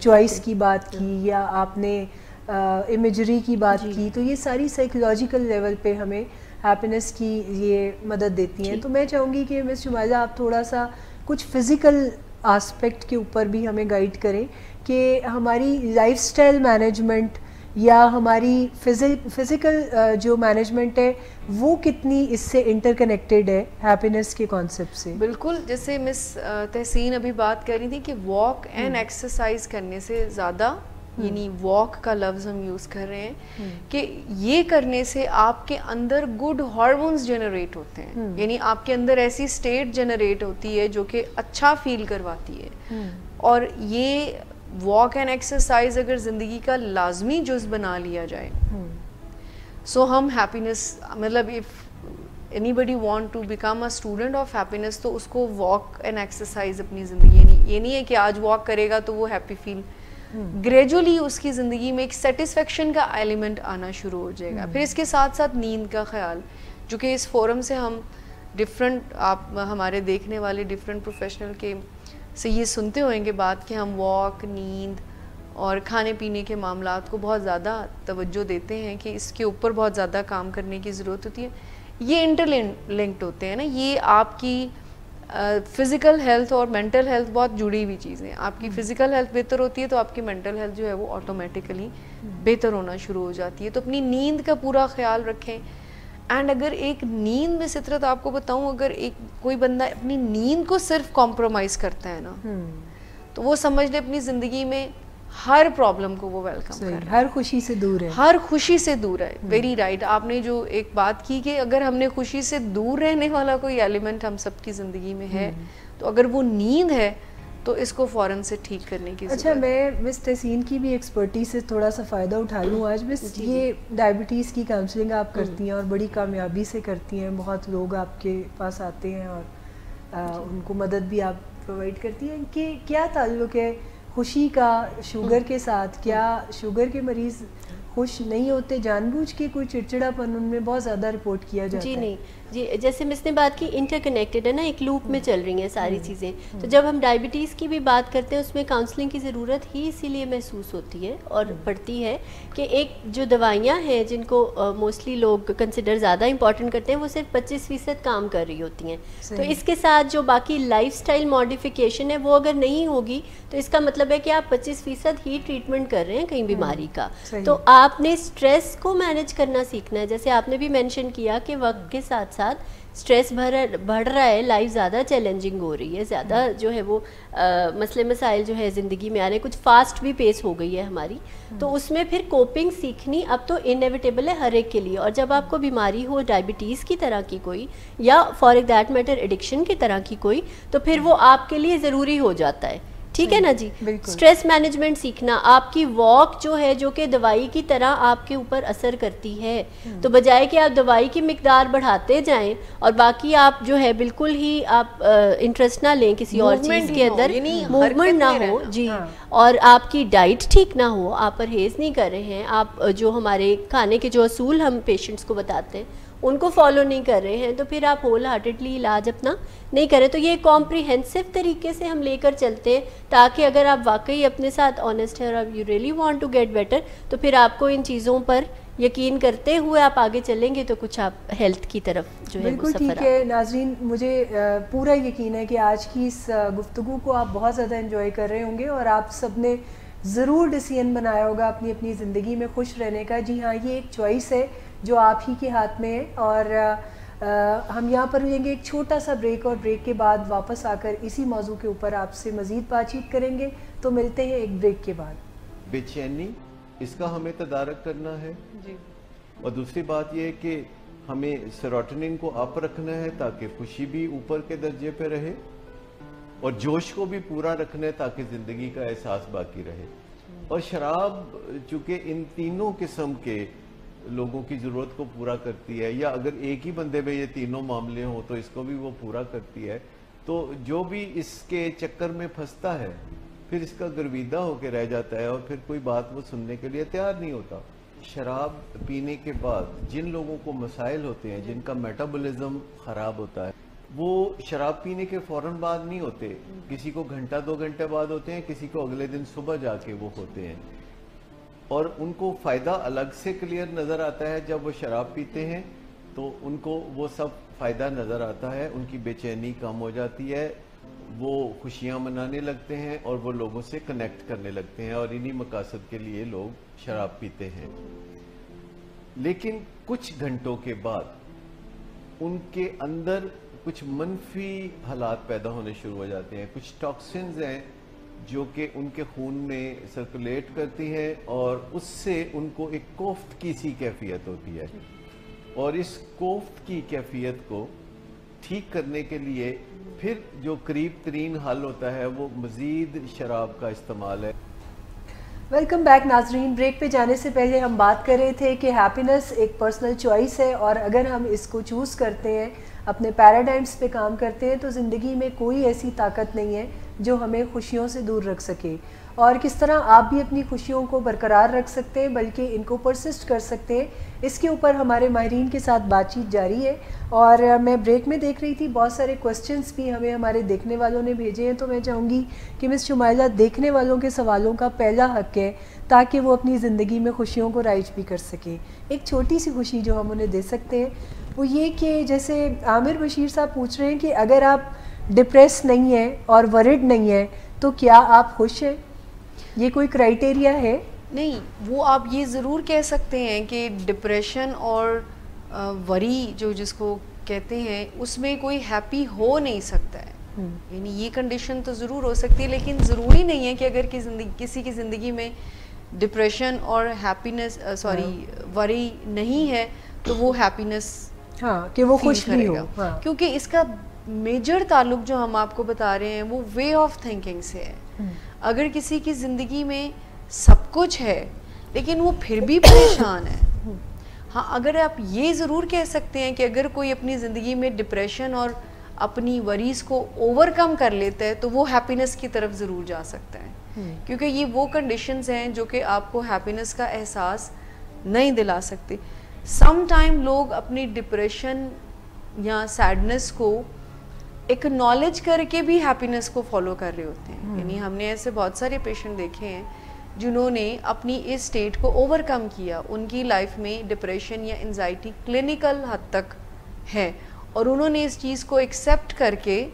چوائس کی بات کی, یا آپ نے امیجری کی بات کی, تو یہ ساری سائیکولوجیکل لیول پہ ہمیں ہیپینس کی یہ مدد دیتی ہیں. تو میں چاہوں گی کہ مس شمائلہ آپ تھوڑا سا کچھ فزیکل آسپیکٹ کے اوپر بھی ہمیں گائیڈ کریں کہ ہماری لائف سٹائل مینجمنٹ یا ہماری فزیکل جو مینجمنٹ ہے وہ کتنی اس سے انٹر کنیکٹڈ ہے ہیپینس کے کانسیپٹ سے. بالکل, جیسے مس تحسین ابھی بات کر رہی تھی کہ واک اینڈ ایکسرسائز کرنے سے زیادہ یعنی واک کا لفظ ہم یوز کر رہے ہیں کہ یہ کرنے سے آپ کے اندر گڈ ہارمونز جنریٹ ہوتے ہیں, یعنی آپ کے اندر ایسی اسٹیٹ جنریٹ ہوتی ہے جو کہ اچھا فیل کرواتی ہے. اور یہ واک اینڈ ایکسرسائز اگر زندگی کا لازمی جز بنا لیا جائے سو ہم ہیپینس, مطلب if anybody want to become a student of happiness تو اس کو واک اینڈ ایکسرسائز اپنی زندگی, یہ نہیں ہے کہ آج واک کرے گا تو وہ ہیپی فیل, گریجولی اس کی زندگی میں ایک سیٹسفیکشن کا ایلیمنٹ آنا شروع ہو جائے گا. پھر اس کے ساتھ ساتھ نیند کا خیال, جو کہ اس فورم سے ہم ڈفرینٹ, آپ ہمارے دیکھنے والے ڈفرینٹ پروفیشنل کے سے یہ سنتے ہوئیں گے بات کہ ہم واک, نیند اور کھانے پینے کے معاملات کو بہت زیادہ توجہ دیتے ہیں کہ اس کے اوپر بہت زیادہ کام کرنے کی ضرورت ہوتی ہے. یہ انٹر لنکڈ ہوتے ہیں نا, یہ آپ کی فزیکل ہیلتھ اور مینٹل ہیلتھ بہت جڑی ہوئی چیزیں. آپ کی فزیکل ہیلتھ بہتر ہوتی ہے تو آپ کی مینٹل ہیلتھ جو ہے وہ آٹومیٹیکلی بہتر ہونا شروع ہو جاتی ہے. تو اپنی نیند کا پورا خیال رکھیں. اینڈ اگر ایک نیند میں سترت آپ کو بتاؤں, اگر کوئی بندہ اپنی نیند کو صرف کمپرومائز کرتا ہے نا تو وہ سمجھ لے اپنی زندگی میں ہر پرابلم کو وہ ویلکم کر رہا ہے, ہر خوشی سے دور ہے, ہر خوشی سے دور ہے. ویری رائٹ, آپ نے جو ایک بات کی کہ اگر ہم نے خوشی سے دور رہنے والا کوئی ایلیمنٹ ہم سب کی زندگی میں ہے تو اگر وہ نیند ہے تو اس کو فوراً سے ٹھیک کرنے کی ضرورت. اچھا, میں مس تحسین کی بھی ایکسپرٹیز سے تھوڑا سا فائدہ اٹھا لوں آج. بس یہ ڈائبٹیز کی کاؤنسلنگ آپ کرتی ہیں اور بڑی کامیابی سے کرتی ہیں, بہت لوگ آپ کے پاس آتے ہیں اور ان کو مدد بھی آپ پرووائڈ کرتی ہیں. کہ کیا تعلق ہے خوشی کا شوگر کے ساتھ؟ کیا شوگر کے مریض خوش نہیں ہوتے جان بوجھ کے؟ کوئی چڑچڑا پن ان میں بہت زیادہ رپورٹ کیا جاتا ہے. جی نہیں, جی جیسے مس نے بات کی انٹر کنیکٹڈ ہے نا, ایک لوپ میں چل رہی ہیں ساری چیزیں. تو جب ہم ڈائبٹیز کی بھی بات کرتے ہیں اس میں کاؤنسلنگ کی ضرورت ہی اسی لیے محسوس ہوتی ہے اور پڑتی ہے کہ ایک جو دوائیاں ہیں جن کو موسٹلی لوگ کنسیڈر زیادہ امپورٹنٹ کرتے ہیں وہ صرف 25% کام کر رہی ہوتی ہیں. تو اس کے ساتھ جو باقی لائف سٹائل ماڈیفیکیشن ہے وہ اگر نہیں ہوگی تو اس کا مطلب ہے کہ آپ 25% ہی ٹریٹمنٹ کر رہے ہیں کہیں بیماری کا. تو آپ نے اسٹریس کو مینیج کرنا سیکھنا ہے. جیسے آپ نے بھی مینشن کیا کہ وقت کے ساتھ ساتھ اسٹریس بڑھ رہا ہے, لائف زیادہ چیلنجنگ ہو رہی ہے, زیادہ جو ہے وہ مسئلے مسائل جو ہے زندگی میں آ رہے ہیں, کچھ فاسٹ بھی پیس ہو گئی ہے ہماری. تو اس میں پھر کوپنگ سیکھنی اب تو انیویٹیبل ہے ہر ایک کے لیے. اور جب آپ کو بیماری ہو ڈائبٹیز کی طرح کی کوئی یا فار دیٹ میٹر ایڈکشن کی طرح کی کوئی, تو پھر وہ آپ کے لیے ضروری ہو جاتا ہے. ٹھیک ہے نا جی. اسٹریس مینجمنٹ سیکھنا, آپ کی واک جو ہے جو کہ دوائی کی طرح آپ کے اوپر اثر کرتی ہے, تو بجائے کہ آپ دوائی کی مقدار بڑھاتے جائیں اور باقی آپ جو ہے بالکل ہی آپ انٹرسٹ نہ لیں کسی اور چیز کے اندر, موومنٹ نہ ہو جی, اور آپ کی ڈائٹ ٹھیک نہ ہو, آپ پرہیز نہیں کر رہے ہیں, آپ جو ہمارے کھانے کے جو اصول ہم پیشنٹس کو بتاتے ہیں ان کو فالو نہیں کر رہے ہیں, تو پھر آپ ہول ہارٹیڈلی علاج اپنا نہیں کریں. تو یہ کمپریہنسو طریقے سے ہم لے کر چلتے ہیں تاکہ اگر آپ واقعی اپنے ساتھ آنیسٹ ہے اور آپ you really want to get better تو پھر آپ کو ان چیزوں پر یقین کرتے ہوئے آپ آگے چلیں گے تو کچھ آپ ہیلتھ کی طرف جو ہے بالکل ٹھیک ہے. ناظرین, مجھے پورا یقین ہے کہ آج کی اس گفتگو کو آپ بہت زیادہ انجوائے کر رہے ہوں گے اور آپ سب نے ضرور ڈیسیژن بنایا ہوگا اپنی اپنی زندگی میں خوش رہنے کا. جی ہاں, یہ ایک چوائس ہے جو آپ ہی کے ہاتھ میں ہے. اور ہم یہاں پر لیں گے ایک چھوٹا سا بریک, اور بریک کے بعد واپس آ کر اسی موضوع کے اوپر آپ سے مزید بات چیت کریں گے. تو ملتے ہیں ایک بریک کے بعد. بے چینی, اس کا ہمیں تدارک کرنا ہے جی. اور دوسری بات یہ ہے کہ ہمیں سیروٹونن کو اپ رکھنا ہے تاکہ خوشی بھی اوپر کے درجے پہ رہے, اور جوش کو بھی پورا رکھنا ہے تاکہ زندگی کا احساس باقی رہے. اور شراب چونکہ ان تینوں قسم کے لوگوں کی ضرورت کو پورا کرتی ہے, یا اگر ایک ہی بندے میں یہ تینوں معاملے ہوں تو اس کو بھی وہ پورا کرتی ہے, تو جو بھی اس کے چکر میں پھنستا ہے پھر اس کا گرویدہ ہو کے رہ جاتا ہے اور پھر کوئی بات وہ سننے کے لیے تیار نہیں ہوتا. شراب پینے کے بعد جن لوگوں کو مسائل ہوتے ہیں, جن کا میٹابولزم خراب ہوتا ہے, وہ شراب پینے کے فوراً بعد نہیں ہوتے, کسی کو گھنٹہ 2 گھنٹے بعد ہوتے ہیں, کسی کو اگلے دن صبح جا کے وہ ہوتے ہیں. اور ان کو فائدہ الگ سے کلیئر نظر آتا ہے جب وہ شراب پیتے ہیں, تو ان کو وہ سب فائدہ نظر آتا ہے, ان کی بے چینی کم ہو جاتی ہے, وہ خوشیاں منانے لگتے ہیں اور وہ لوگوں سے کنیکٹ کرنے لگتے ہیں, اور انہی مقاصد کے لیے لوگ شراب پیتے ہیں. لیکن کچھ گھنٹوں کے بعد ان کے اندر کچھ منفی حالات پیدا ہونے شروع ہو جاتے ہیں, کچھ ٹاکسنز ہیں جو کہ ان کے خون میں سرکولیٹ کرتی ہیں اور اس سے ان کو ایک کوفت کی سی کیفیت ہوتی ہے. اور اس کوفت کی کیفیت کو ٹھیک کرنے کے لیے پھر جو قریب ترین حل ہوتا ہے وہ مزید شراب کا استعمال ہے. ویلکم بیک ناظرین. بریک پہ جانے سے پہلے ہم بات کر رہے تھے کہ ہیپینس ایک پرسنل چوائس ہے اور اگر ہم اس کو چوز کرتے ہیں, اپنے پیراڈائمز پہ کام کرتے ہیں, تو زندگی میں کوئی ایسی طاقت نہیں ہے جو ہمیں خوشیوں سے دور رکھ سکے. اور کس طرح آپ بھی اپنی خوشیوں کو برقرار رکھ سکتے ہیں بلکہ ان کو پرسسٹ کر سکتے ہیں, اس کے اوپر ہمارے ماہرین کے ساتھ بات چیت جاری ہے. اور میں بریک میں دیکھ رہی تھی بہت سارے کوسچنز بھی ہمیں ہمارے دیکھنے والوں نے بھیجے ہیں, تو میں چاہوں گی کہ مس شمائلہ دیکھنے والوں کے سوالوں کا پہلا حق ہے تاکہ وہ اپنی زندگی میں خوشیوں کو رائج بھی کر سکیں. ایک چھوٹی سی خوشی جو ہم انہیں دے سکتے ہیں وہ یہ کہ جیسے عامر بشیر صاحب پوچھ رہے ہیں کہ اگر آپ ڈپریس نہیں ہیں اور ورڈ نہیں ہیں تو کیا آپ خوش ہیں؟ یہ کوئی کرائٹیریا ہے؟ نہیں, وہ آپ یہ ضرور کہہ سکتے ہیں کہ ڈپریشن اور وری جو جس کو کہتے ہیں اس میں کوئی ہیپی ہو نہیں سکتا ہے. یعنی یہ کنڈیشن تو ضرور ہو سکتی ہے, لیکن ضروری نہیں ہے کہ اگر کسی کی زندگی میں ڈپریشن اور ہیپینس وری نہیں ہے تو وہ ہیپینس کہ وہ خوش بھی ہو. کیونکہ اس کا میجر تعلق جو ہم آپ کو بتا رہے ہیں وہ وے آف تھنکنگ سے ہے. اگر کسی کی زندگی میں سب کچھ ہے لیکن وہ پھر بھی پریشان ہے, ہاں اگر آپ یہ ضرور کہہ سکتے ہیں کہ اگر کوئی اپنی زندگی میں ڈپریشن اور اپنی وریز کو اوور کم کر لیتا ہے تو وہ ہیپینس کی طرف ضرور جا سکتا ہے, کیونکہ یہ وہ کنڈیشنز ہیں جو کہ آپ کو ہیپینس کا احساس نہیں دلا سکتے. سم ٹائم لوگ اپنی ڈپریشن یا سیڈنس کو ایکنالج کر کے بھی ہیپینس کو فالو کر رہے ہوتے ہیں. یعنی ہم نے ایسے بہت سارے پیشنٹ دیکھے ہیں جنہوں نے اپنی اس اسٹیٹ کو اوور کم کیا. ان کی لائف میں ڈپریشن یا انزائٹی کلینکل حد تک ہے اور انہوں نے اس چیز کو ایکسیپٹ کر کے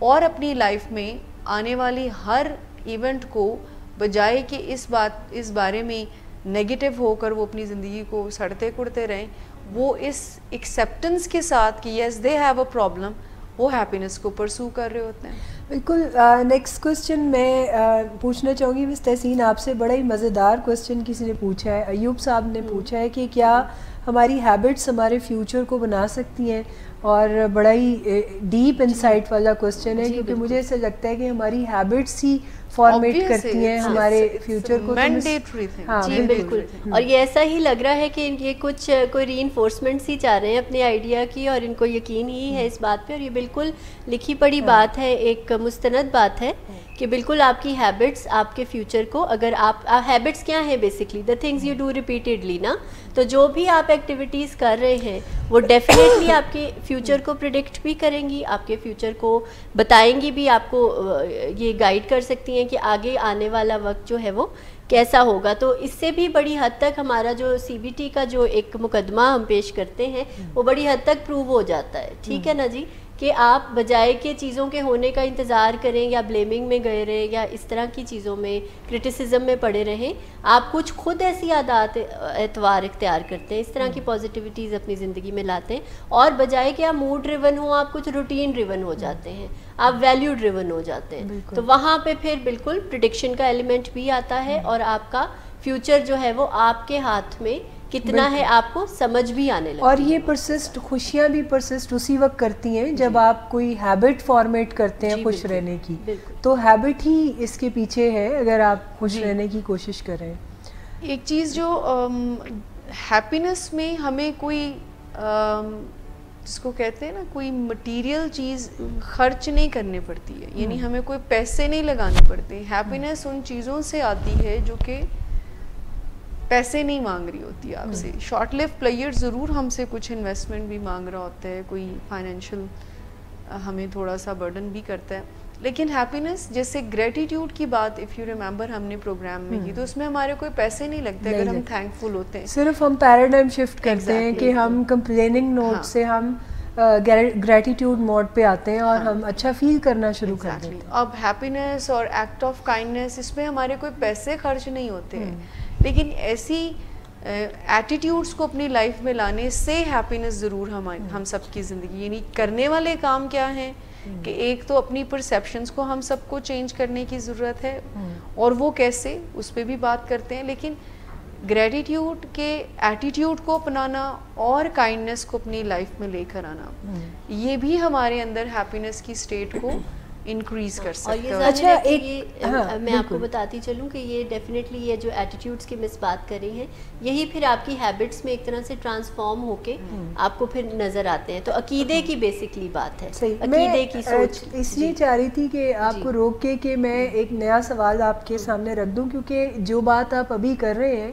اور اپنی لائف میں آنے والی ہر ایونٹ کو بجائے کہ اس بارے میں نیگیٹو ہو کر وہ اپنی زندگی کو سڑتے کڑتے رہیں, وہ اس ایکسیپٹنس کے ساتھ کہ یس دے ہیو اے پرابلم, وہ ہیپینس کو پرسو کر رہے ہوتے ہیں. بالکل. نیکسٹ کوسچن میں پوچھنا چاہوں گی مس تحسین آپ سے. بڑا ہی مزیدار کوسچن کسی نے پوچھا ہے, ایوب صاحب نے پوچھا ہے کہ کیا ہماری ہیبٹس ہمارے فیوچر کو بنا سکتی ہیں, اور بڑا ہی ڈیپ انسائٹ والا کوسچن ہے کیونکہ مجھے ایسا لگتا ہے کہ ہماری ہیبٹس ہی فارمیٹ کرتی ہیں ہمارے فیوچر کو. جی بالکل, اور یہ ایسا ہی لگ رہا ہے کہ یہ کچھ کوئی ری انفورسمنٹس ہی چاہ رہے ہیں اپنے آئیڈیا کی, اور ان کو یقین ہی ہے اس بات پہ, اور یہ بالکل لکھی پڑھی بات ہے, ایک مستند بات ہے کہ بالکل آپ کی ہیبٹس آپ کے فیوچر کو, اگر آپ ہیبٹس کیا ہیں basically the things you do repeatedly نا, تو جو بھی آپ ایکٹیویٹیز کر رہے ہیں وہ ڈیفینیٹلی آپ کے فیوچر کو پریڈکٹ بھی کریں گی, آپ کے فیوچر کو بتائیں گی بھی, آپ کو یہ گائیڈ کر سکتی ہیں کہ آگے آنے والا وقت جو ہے وہ کیسا ہوگا. تو اس سے بھی بڑی حد تک ہمارا جو سی بی ٹی کا جو ایک مقدمہ ہم پیش کرتے ہیں وہ بڑی حد تک پروو ہو جاتا ہے. ٹھیک ہے نا جی, کہ آپ بجائے کہ چیزوں کے ہونے کا انتظار کریں یا بلیمنگ میں گئے رہیں یا اس طرح کی چیزوں میں کرٹیسزم میں پڑے رہیں, آپ کچھ خود ایسی عادات اعتبار اختیار کرتے ہیں, اس طرح کی پازیٹیوٹیز اپنی زندگی میں لاتے ہیں, اور بجائے کہ آپ موڈ ڈریون ہوں آپ کچھ روٹین ڈریون ہو جاتے ہیں, آپ ویلیو ڈریون ہو جاتے ہیں. تو وہاں پہ پھر بالکل پریڈکشن کا ایلیمنٹ بھی آتا ہے, اور آپ کا فیوچر جو ہے وہ آپ کے ہاتھ میں کتنا ہے آپ کو سمجھ بھی آنے لگتی ہے. اور یہ پرسسٹ, خوشیاں بھی پرسسٹ اسی وقت کرتی ہیں جب آپ کوئی ہیبٹ فارمیٹ کرتے ہیں خوش رہنے کی, تو ہیبٹ ہی اس کے پیچھے ہے اگر آپ خوش رہنے کی کوشش کریں. ایک چیز جو ہیپینس میں ہمیں کوئی جس کو کہتے ہیں نا کوئی مٹیریل چیز خرچ نہیں کرنی پڑتی ہے, یعنی ہمیں کوئی پیسے نہیں لگانے پڑتے. ہیپینس ان چیزوں سے آتی ہے جو کہ پیسے نہیں مانگ رہی ہوتی آپ سے. شارٹ لیو پلیئر ضرور ہم سے کچھ انویسٹمنٹ بھی مانگ رہا ہوتا ہے, کوئی فائنینشیل ہمیں تھوڑا سا برڈن بھی کرتا ہے, لیکن ہیپینس جیسے گریٹیٹیوڈ کی بات اف یو ریمبر ہم نے پروگرام میں کی, تو اس میں ہمارے کوئی پیسے نہیں لگتے اگر ہم تھینک فل ہوتے ہیں. صرف ہم پیراڈائم شفٹ کرتے ہیں کہ ہم کمپلیننگ نوٹ سے ہم گریٹیٹیوڈ موڈ پہ آتے ہیں اور ہم اچھا فیل کرنا شروع کر دیتے ہیں. اب ہیپینس اور ایکٹ آف کائنڈنس اس میں ہمارے کوئی پیسے خرچ نہیں ہوتے ہیں, لیکن ایسی ایٹیٹیوڈس کو اپنی لائف میں لانے سے ہیپینس ضرور ہم سب کی زندگی, یعنی کرنے والے کام کیا ہیں, کہ ایک تو اپنی پرسیپشنز کو ہم سب کو چینج کرنے کی ضرورت ہے, اور وہ کیسے, اس پہ بھی بات کرتے ہیں, لیکن گریٹیٹیوڈ کے ایٹیٹیوڈ کو اپنانا اور کائنڈنس کو اپنی لائف میں لے کر آنا, یہ بھی ہمارے اندر ہیپینس کی اسٹیٹ کو انکریز کر سکتا ہے. اچھا ایک میں آپ کو بتاتی چلوں کہ یہ ڈیفینیٹلی یہ جو ایٹیٹیوڈس کی مس بات کر رہی ہیں, یہی پھر آپ کی ہیبٹس میں ایک طرح سے ٹرانسفارم ہو کے آپ کو پھر نظر آتے ہیں. تو عقیدے کی بیسکلی بات ہے, عقیدے کی سوچ. اس لیے چاہ رہی تھی کہ آپ کو روک کے کہ میں ایک نیا سوال آپ کے سامنے رکھ دوں, کیونکہ جو بات آپ ابھی کر رہے ہیں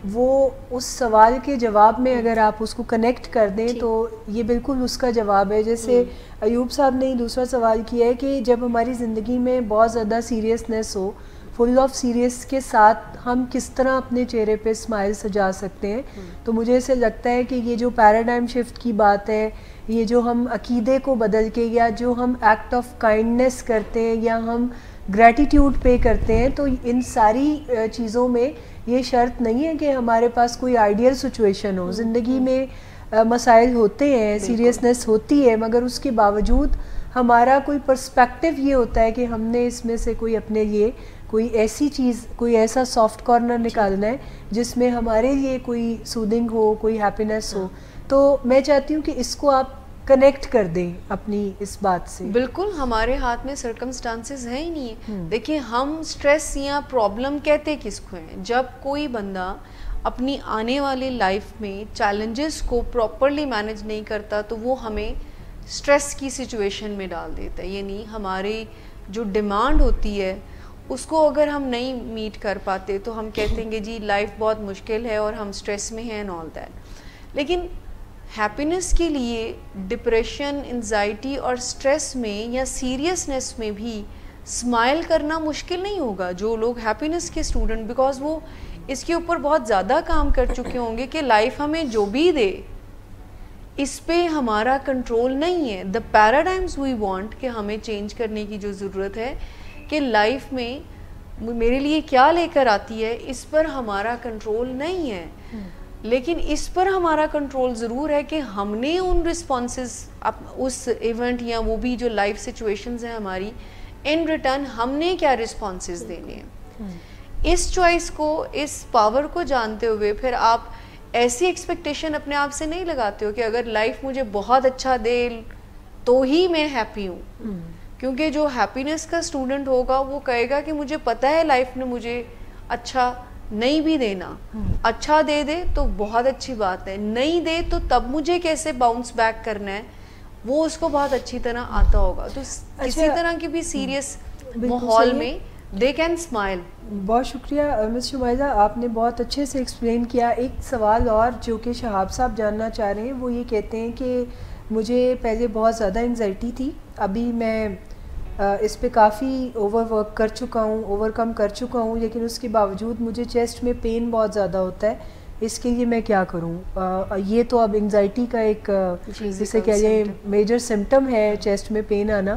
وہ اس سوال کے جواب میں اگر آپ اس کو کنیکٹ کر دیں تو یہ بالکل اس کا جواب ہے. جیسے ایوب صاحب نے دوسرا سوال کیا ہے کہ جب ہماری زندگی میں بہت زیادہ سیریسنس ہو, فل آف سیریس کے ساتھ ہم کس طرح اپنے چہرے پہ اسمائل سجا سکتے ہیں. تو مجھے ایسے لگتا ہے کہ یہ جو پیراڈائم شفٹ کی بات ہے, یہ جو ہم عقیدے کو بدل کے یا جو ہم ایکٹ آف کائنڈنس کرتے ہیں یا ہم گریٹیٹیوڈ پے کرتے ہیں, تو ان ساری چیزوں میں یہ شرط نہیں ہے کہ ہمارے پاس کوئی آئیڈیل سچویشن ہو. زندگی میں مسائل ہوتے ہیں, سیریسنس ہوتی ہے, مگر اس کے باوجود ہمارا کوئی پرسپیکٹیو یہ ہوتا ہے کہ ہم نے اس میں سے کوئی اپنے لیے کوئی ایسی چیز, کوئی ایسا سافٹ کارنر نکالنا ہے جس میں ہمارے لیے کوئی سودنگ ہو, کوئی ہیپینس ہو. تو میں چاہتی ہوں کہ اس کو آپ کنیکٹ کر دیں اپنی اس بات سے. بالکل ہمارے ہاتھ میں سرکمسٹانسز ہیں ہی نہیں ہے. دیکھیں ہم سٹریس یا پرابلم کہتے کس کو ہیں, جب کوئی بندہ اپنی آنے والی لائف میں چیلنجز کو پراپرلی مینیج نہیں کرتا تو وہ ہمیں سٹریس کی سچویشن میں ڈال دیتا ہے. یعنی ہماری جو ڈیمانڈ ہوتی ہے اس کو اگر ہم نہیں میٹ کر پاتے تو ہم کہتے ہیں کہ جی لائف بہت مشکل ہے اور ہم سٹریس میں ہیں اینڈ آل دیٹ. لیکن ہیپینس کے لیے ڈپریشن, انزائٹی اور سٹریس میں یا سیریسنس میں بھی اسمائل کرنا مشکل نہیں ہوگا. جو لوگ ہیپینس کے اسٹوڈنٹ, بیکاز وہ اس کے اوپر بہت زیادہ کام کر چکے ہوں گے کہ لائف ہمیں جو بھی دے اس پہ ہمارا کنٹرول نہیں ہے. دا پیراڈائمز وی وانٹ کہ ہمیں چینج کرنے کی جو ضرورت ہے کہ لائف میں میرے لیے کیا لے کر آتی ہے اس پر ہمارا کنٹرول نہیں ہے, لیکن اس پر ہمارا کنٹرول ضرور ہے کہ ہم نے ان رسپانسز اس ایونٹ یا وہ بھی جو لائف سچویشنز ہیں ہماری, ان ریٹرن ہم نے کیا رسپانسز دینے ہیں. اس چوائس کو, اس پاور کو جانتے ہوئے پھر آپ ایسی ایکسپیکٹیشن اپنے آپ سے نہیں لگاتے ہو کہ اگر لائف مجھے بہت اچھا دے تو ہی میں ہیپی ہوں. کیونکہ جو ہیپینس کا اسٹوڈنٹ ہوگا وہ کہے گا کہ مجھے پتہ ہے لائف نے مجھے اچھا نہیں بھی دینا, اچھا دے دے تو بہت اچھی بات ہے, نہیں دے تو تب مجھے کیسے باؤنس بیک کرنا ہے وہ اس کو بہت اچھی طرح آتا ہوگا. تو کسی طرح کی بھی سیریس ماحول میں دے کین اسمائل. بہت شکریہ مس شمائلہ, آپ نے بہت اچھے سے ایکسپلین کیا. ایک سوال اور جو کہ شہاب صاحب جاننا چاہ رہے ہیں, وہ یہ کہتے ہیں کہ مجھے پہلے بہت زیادہ انگزائٹی تھی, ابھی میں اس پہ کافی اوور ورک کر چکا ہوں, اوور کم کر چکا ہوں, لیکن اس کے باوجود مجھے چیسٹ میں پین بہت زیادہ ہوتا ہے, اس کے لیے میں کیا کروں؟ یہ تو اب انگزائٹی کا ایک جسے کہہ لیں میجر سمٹم ہے چیسٹ میں پین آنا.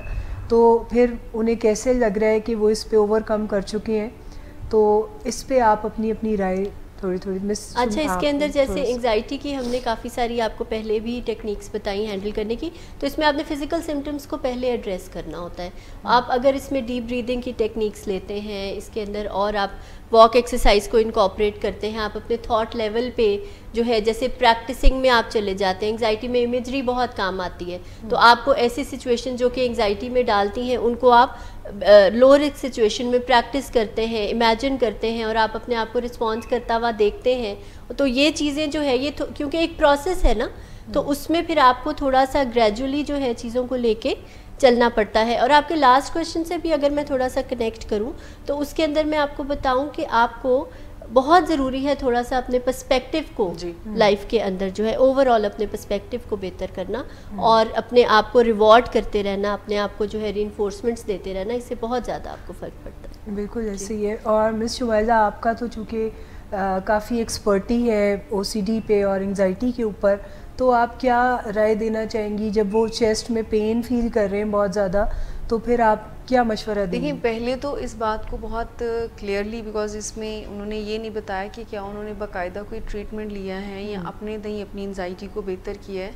تو پھر انہیں کیسے لگ رہا ہے کہ وہ اس پہ اوور کم کر چکے ہیں؟ تو اس پہ آپ اپنی رائے تھوڑی مس. اچھا, اس کے اندر جیسے انگزائٹی کی ہم نے کافی ساری آپ کو پہلے بھی ٹیکنیکس بتائی ہینڈل کرنے کی, تو اس میں آپ نے فزیکل سمٹمس کو پہلے ایڈریس کرنا ہوتا ہے. آپ اگر اس میں ڈیپ بریدنگ کی ٹیکنیکس لیتے ہیں اس کے اندر, اور آپ واک ایکسرسائز کو انکارپوریٹ کرتے ہیں, آپ اپنے تھاٹ لیول پہ جو ہے جیسے پریکٹسنگ میں آپ چلے جاتے ہیں. انگزائٹی میں امیجری بہت کام آتی ہے, تو آپ کو ایسی سچویشن جو کہ انگزائٹی میں ڈالتی ہیں ان کو آپ لو رسک سچویشن میں پریکٹس کرتے ہیں, امیجن کرتے ہیں, اور آپ اپنے آپ کو رسپانس کرتا ہوا دیکھتے ہیں. تو یہ چیزیں جو ہے یہ کیونکہ ایک پروسیس ہے نا, تو اس میں پھر آپ کو تھوڑا سا گریجولی جو ہے چیزوں کو لے کے چلنا پڑتا ہے. اور آپ کے لاسٹ کویشچن سے بھی اگر میں تھوڑا سا کنیکٹ کروں تو اس کے اندر میں آپ کو بتاؤں کہ آپ کو بہت ضروری ہے تھوڑا سا اپنے پرسپیکٹیو کو لائف کے اندر جو ہے اوور آل اپنے پرسپیکٹیو کو بہتر کرنا, اور اپنے آپ کو ریوارڈ کرتے رہنا, اپنے آپ کو جو ہے ری انفورسمنٹس دیتے رہنا, اس سے بہت زیادہ آپ کو فرق پڑتا ہے. بالکل ایسے ہی ہے. اور مس شمائلہ آپ کا تو چونکہ کافی ایکسپرٹی ہے او سی ڈی پہ اور انگزائٹی کے اوپر, تو آپ کیا رائے دینا چاہیں گی جب وہ چیسٹ میں پین فیل کر رہے ہیں بہت زیادہ, تو پھر آپ کیا مشورہ دیں گے؟ دیکھیں پہلے تو اس بات کو بہت کلیئرلی, بیکاز اس میں انہوں نے یہ نہیں بتایا کہ کیا انہوں نے باقاعدہ کوئی ٹریٹمنٹ لیا ہے یا اپنے دہیں اپنی انزائٹی کو بہتر کیا ہے.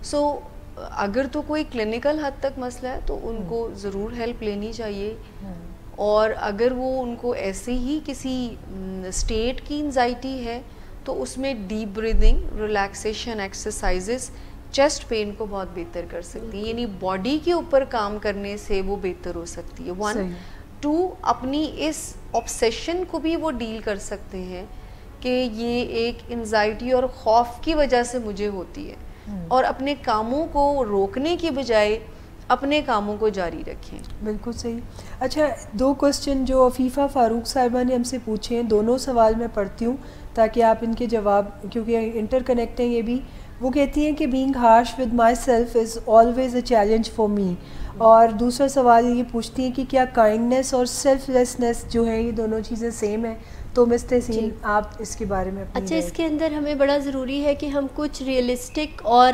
سو اگر تو کوئی کلینکل حد تک مسئلہ ہے تو ان کو ضرور ہیلپ لینی چاہیے, اور اگر وہ ان کو ایسے ہی کسی اسٹیٹ کی انزائٹی ہے تو اس میں deep breathing, relaxation exercises chest pain کو بہت بہتر کر سکتی ہیں, یعنی باڈی کے اوپر کام کرنے سے وہ بہتر ہو سکتی ہے. 1 2 اپنی اس آبسیشن کو بھی وہ ڈیل کر سکتے ہیں کہ یہ ایک انزائٹی اور خوف کی وجہ سے مجھے ہوتی ہے, اور اپنے کاموں کو روکنے کی بجائے اپنے کاموں کو جاری رکھیں. بالکل صحیح. اچھا 2 کوسچن جو عفیفہ فاروق صاحبہ نے ہم سے پوچھے ہیں, دونوں سوال میں پڑھتی ہوں تاکہ آپ ان کے جواب, کیونکہ انٹر کنیکٹ ہیں یہ بھی. وہ کہتی ہیں کہ being harsh with my self is always a challenge for me, اور دوسرا سوال یہ پوچھتی ہیں کہ کیا کائنڈنیس اور سیلف لیسنس جو ہے یہ دونوں چیزیں سیم ہیں؟ تو مس تحسین آپ اس کے بارے میں اچھا, اس کے اندر ہمیں بڑا ضروری ہے کہ ہم کچھ ریئلسٹک اور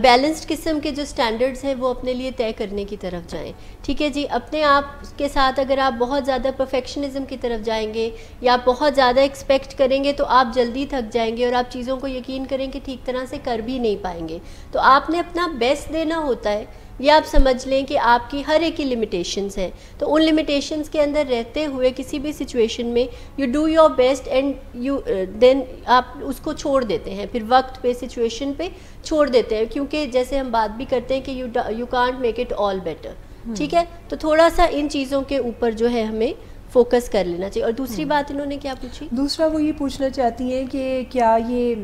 بیلنسڈ قسم کے جو سٹینڈرڈز ہیں وہ اپنے لیے طے کرنے کی طرف جائیں. ٹھیک ہے جی, اپنے آپ کے ساتھ اگر آپ بہت زیادہ پرفیکشنزم کی طرف جائیں گے یا آپ بہت زیادہ ایکسپیکٹ کریں گے تو آپ جلدی تھک جائیں گے اور آپ چیزوں کو یقین کریں کہ ٹھیک طرح سے کر بھی نہیں پائیں گے. تو آپ نے اپنا بیسٹ دینا ہوتا ہے, یہ آپ سمجھ لیں کہ آپ کی ہر ایک کی لمیٹیشنز ہیں, تو ان لمیٹیشنز کے اندر رہتے ہوئے کسی بھی سچویشن میں you do your best and you then آپ اس کو چھوڑ دیتے ہیں, پھر وقت پہ سچویشن پہ چھوڑ دیتے ہیں, کیونکہ جیسے ہم بات بھی کرتے ہیں کہ you can't make it all better. ٹھیک ہے, تو تھوڑا سا ان چیزوں کے اوپر جو ہے ہمیں فوکس کر لینا چاہیے. اور دوسری بات انہوں نے کیا پوچھی؟ دوسرا وہ یہ پوچھنا چاہتی ہیں کہ کیا یہ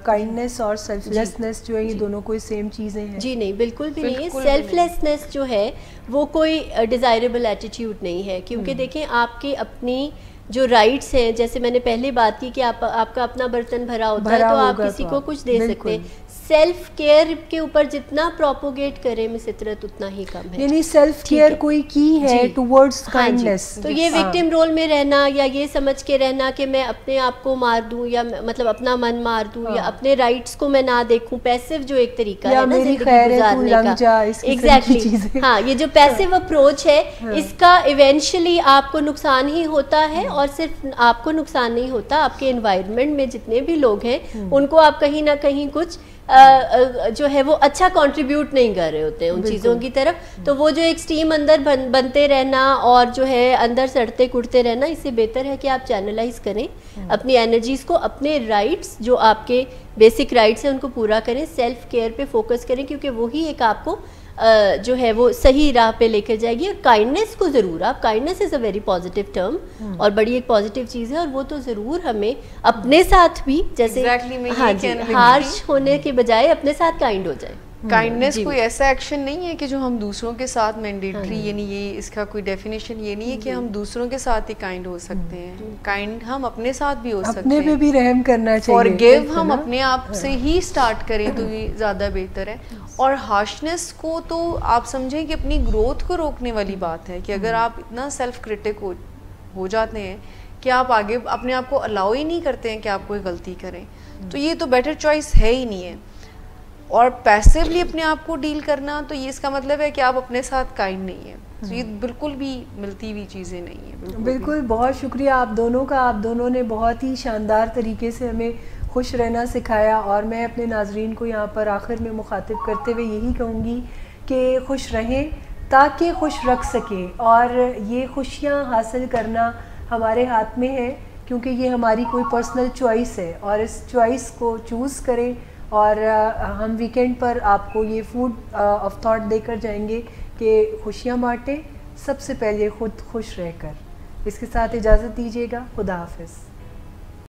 کائنڈنیس اور سیلف لیسنس جو ہے یہ دونوں کوئی سیم چیزیں ہیں؟ جی نہیں, بالکل بھی نہیں ہے. سیلف لیسنس جو ہے وہ کوئی ڈیزائریبل ایٹیٹیوڈ نہیں ہے, کیونکہ دیکھیں آپ کی اپنی جو رائٹس ہیں, جیسے میں نے پہلے بات کی کہ آپ کا اپنا برتن بھرا ہوتا ہے تو آپ کسی کو کچھ دے سکتے ہیں. سیلف کیئر کے اوپر جتنا پروپوگیٹ کریں مسطرت اتنا ہی کم ہے. یعنی سیلف کیئر کوئی کی ہے ٹورڈز کائنڈنس. تو یہ وکٹم رول میں رہنا یا یہ سمجھ کے رہنا کہ میں اپنے آپ کو مار دوں یا مطلب اپنا من مار دوں یا اپنے رائٹس کو میں نہ دیکھوں, پیسو جو ایک طریقہ ہے نا زندگی گزارنے کا. ایگزیکٹلی, ہاں, یہ جو پیسو اپروچ ہے اس کا ایونچولی آپ کو نقصان ہی ہوتا ہے, اور صرف آپ کو نقصان نہیں ہوتا, آپ کے انوائرمنٹ میں جتنے بھی لوگ ہیں ان کو آپ کہیں نہ کہیں کچھ جو ہے وہ اچھا کنٹریبیوٹ نہیں کر رہے ہوتے ہیں ان چیزوں کی طرف. تو وہ جو ایک سٹیم اندر بنتے رہنا اور جو ہے اندر سڑتے کڑتے رہنا, اس سے بہتر ہے کہ آپ چینلائز کریں اپنی انرجیز کو, اپنے رائٹس جو آپ کے بیسک رائٹس ہیں ان کو پورا کریں, سیلف کیئر پہ فوکس کریں, کیونکہ وہی ایک آپ کو جو ہے وہ صحیح راہ پہ لے کر جائے گی. اور کائنڈنیس کو ضرور, آپ kindness is a very positive term اور بڑی ایک پازیٹیو چیز ہے, اور وہ تو ضرور ہمیں اپنے ساتھ بھی جیسے ہارش ہونے کے بجائے اپنے ساتھ کائنڈ ہو جائے. کائنڈنیس کوئی ایسا ایکشن نہیں ہے کہ جو ہم دوسروں کے ساتھ مینڈیٹری, یعنی یہ اس کا کوئی ڈیفینیشن یہ نہیں ہے کہ ہم دوسروں کے ساتھ ہی کائنڈ ہو سکتے ہیں. کائنڈ ہم اپنے ساتھ بھی ہو سکتے ہیں, اپنے پہ بھی رحم کرنا چاہیے. فارگیو ہم اپنے آپ سے ہی سٹارٹ کریں تو یہ زیادہ بہتر ہے. اور ہارشنس کو تو آپ سمجھیں کہ اپنی گروتھ کو روکنے والی بات ہے, کہ اگر آپ اتنا سیلف کرٹک ہو جاتے ہیں کہ آپ آگے اپنے آپ کو الاؤ ہی نہیں کرتے ہیں کہ آپ کوئی غلطی کریں, تو یہ تو بیٹر چوائس ہے ہی نہیں ہے. اور پیسیولی اپنے آپ کو ڈیل کرنا, تو یہ اس کا مطلب ہے کہ آپ اپنے ساتھ کائنڈ نہیں ہیں. تو یہ بالکل بھی ملتی ہوئی چیزیں نہیں ہیں. بالکل, بہت شکریہ آپ دونوں کا. آپ دونوں نے بہت ہی شاندار طریقے سے ہمیں خوش رہنا سکھایا, اور میں اپنے ناظرین کو یہاں پر آخر میں مخاطب کرتے ہوئے یہی کہوں گی کہ خوش رہیں تاکہ خوش رکھ سکیں, اور یہ خوشیاں حاصل کرنا ہمارے ہاتھ میں ہے, کیونکہ یہ ہماری کوئی پرسنل چوائس ہے, اور اس چوائس کو چوز کریں. اور ہم ویکینڈ پر آپ کو یہ فوڈ آف تھاٹ دے کر جائیں گے کہ خوشیاں بانٹیں, سب سے پہلے خود خوش رہ کر. اس کے ساتھ اجازت دیجیے گا. خدا حافظ.